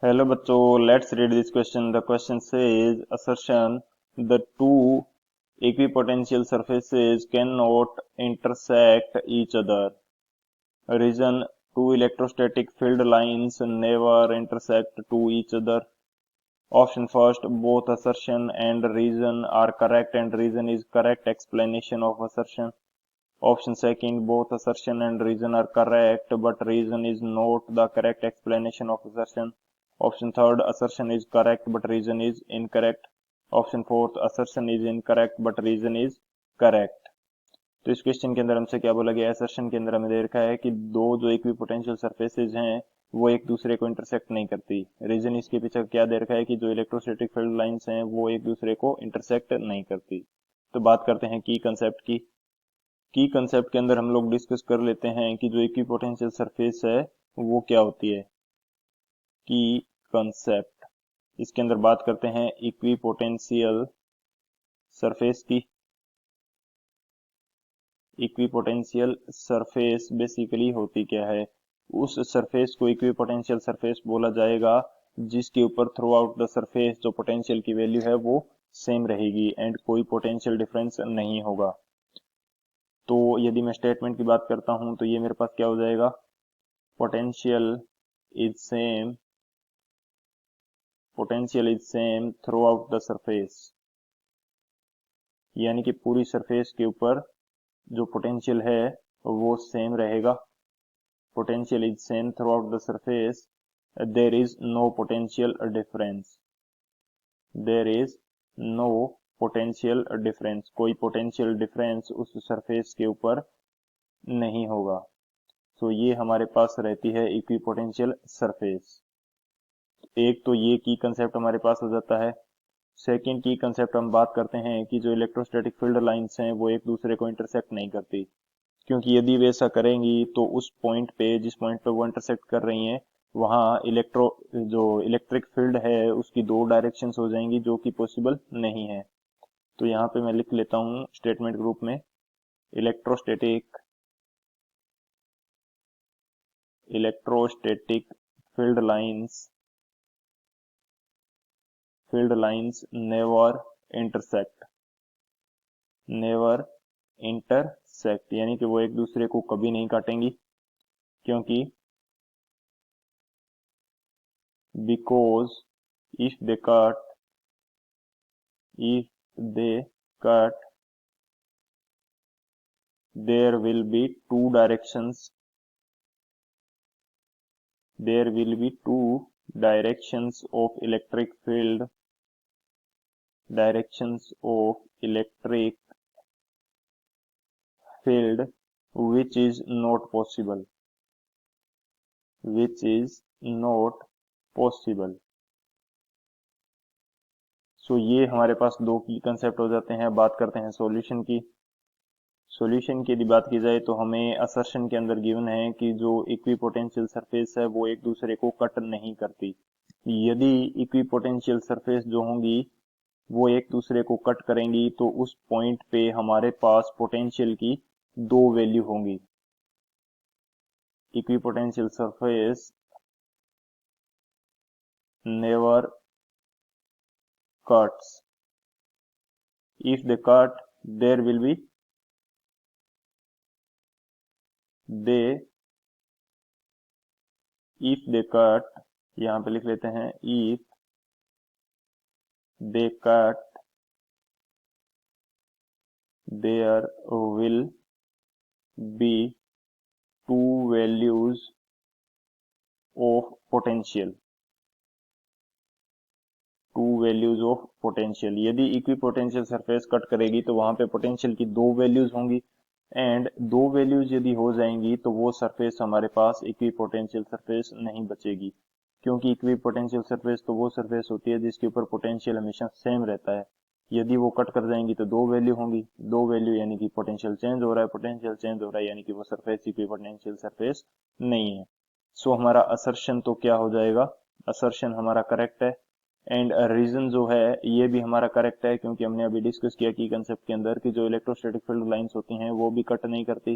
Hello बच्चों, let's read this question. The question says assertion the two equipotential surfaces cannot intersect each other. Reason: two electrostatic field lines never intersect to each other. Option first: both assertion and reason are correct and reason is correct explanation of assertion. Option second: both assertion and reason are correct, but reason is not the correct explanation of assertion. Option third: assertion is correct but reason is incorrect. Option fourth: assertion is incorrect but reason is correct. तो इस question के अंदर हमसे क्या बोला गया है? Assertion के अंदर हमें दे रखा है कि दो जो इक्विपोटेंशियल सरफेसेज हैं वो एक दूसरे को इंटरसेक्ट नहीं करती. रीजन इसके पीछे क्या दे रखा है कि जो इलेक्ट्रोस्टैटिक फील्ड लाइंस हैं वो एक दूसरे को इंटरसेक्ट नहीं करती. तो बात करते हैं की कंसेप्ट की. की कंसेप्ट के अंदर हम लोग डिस्कस कर लेते हैं कि जो इक्विपोटेंशियल सरफेस है वो क्या होती है. की कंसेप्ट, इसके अंदर बात करते हैं इक्विपोटेंशियल सरफेस की. इक्विपोटेंशियल सरफेस बेसिकली होती क्या है? उस सरफेस को इक्विपोटेंशियल सरफेस बोला जाएगा जिसके ऊपर थ्रू आउट द सरफेस जो पोटेंशियल की वैल्यू है वो सेम रहेगी एंड कोई पोटेंशियल डिफरेंस नहीं होगा. तो यदि मैं स्टेटमेंट की बात करता हूं तो ये मेरे पास क्या हो जाएगा? Potential is same, potential is same through out the surface, यानी कि पूरी सरफेस के ऊपर जो पोटेंशियल है वो सेम रहेगा. Potential is same throughout the surface. There is no potential difference. There is no potential difference. कोई potential difference उस सरफेस के ऊपर नहीं होगा. तो ये हमारे पास रहती है इक्विपोटेंशियल सरफेस. एक तो ये की कंसेप्ट हमारे पास हो जाता है. सेकेंड की कंसेप्ट हम बात करते हैं कि जो इलेक्ट्रोस्टैटिक फील्ड लाइंस हैं वो एक दूसरे को इंटरसेक्ट नहीं करती, क्योंकि यदि वे ऐसा करेंगी तो उस पॉइंट पे जिस पॉइंट पे वो इंटरसेक्ट कर रही हैं वहां जो इलेक्ट्रिक फील्ड है उसकी दो डायरेक्शंस हो जाएंगी जो कि पॉसिबल नहीं है. तो यहाँ पे मैं लिख लेता हूँ स्टेटमेंट ग्रुप में electrostatic electrostatic field lines never intersect, यानी कि वो एक दूसरे को कभी नहीं काटेंगी, क्योंकि because if they cut there will be two directions of electric field which is not possible. सो ये हमारे पास दो की कंसेप्ट हो जाते हैं. बात करते हैं सॉल्यूशन की. सॉल्यूशन की यदि बात की जाए तो हमें असर्शन के अंदर गिवन है कि जो इक्विपोटेंशियल सरफेस है वो एक दूसरे को कट नहीं करती. यदि इक्विपोटेंशियल सरफेस जो होंगी वो एक दूसरे को कट करेंगी तो उस पॉइंट पे हमारे पास पोटेंशियल की दो वैल्यू होंगी. Equipotential surface never cuts. If they cut, there will be if they cut, यहाँ पे लिख लेते हैं if they cut, there will be two values of potential. यदि इक्विपोटेंशियल सरफेस कट करेगी तो वहां पे पोटेंशियल की दो वैल्यूज होंगी एंड दो वैल्यूज यदि हो जाएंगी तो वो सरफेस हमारे पास इक्विपोटेंशियल सरफेस नहीं बचेगी, क्योंकि इक्विपोटेंशियल सरफेस तो वो सरफेस होती है जिसके ऊपर पोटेंशियल हमेशा सेम रहता है. यदि वो कट कर जाएंगी तो दो वैल्यू होंगी, दो वैल्यू यानी कि पोटेंशियल चेंज हो रहा है, यानी कि वो सरफेस इक्विपोटेंशियल सरफेस नहीं है. सो हमारा असर्शन तो क्या हो जाएगा? असर्शन हमारा करेक्ट है एंड रीजन जो है ये भी हमारा करेक्ट है, क्योंकि हमने अभी डिस्कस किया कि कंसेप्ट के अंदर कि जो इलेक्ट्रोस्टैटिक फील्ड लाइंस होती हैं वो भी कट नहीं करती,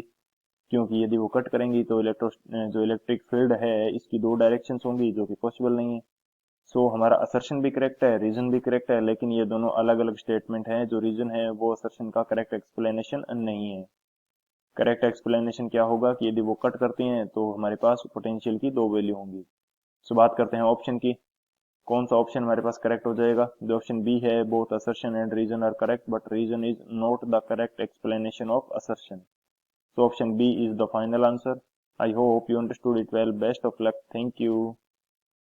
क्योंकि यदि वो कट करेंगी तो जो इलेक्ट्रिक फील्ड है इसकी दो डायरेक्शंस होंगी जो कि पॉसिबल नहीं है. सो हमारा असर्शन भी करेक्ट है, रीजन भी करेक्ट है, लेकिन ये दोनों अलग अलग स्टेटमेंट हैं। जो रीजन है वो असर्शन का करेक्ट एक्सप्लेनेशन नहीं है। करेक्ट एक्सप्लेनेशन क्या होगा कि यदि वो कट करती हैं तो हमारे पास पोटेंशियल की दो वैल्यू होंगी। सो बात करते हैं ऑप्शन की। कौन सा ऑप्शन हमारे पास करेक्ट हो जाएगा? जो ऑप्शन बी है, both assertion and reason are correct but reason is not the correct explanation of assertion. So option B is the final answer. I hope you understood it well. Best of luck. Thank you.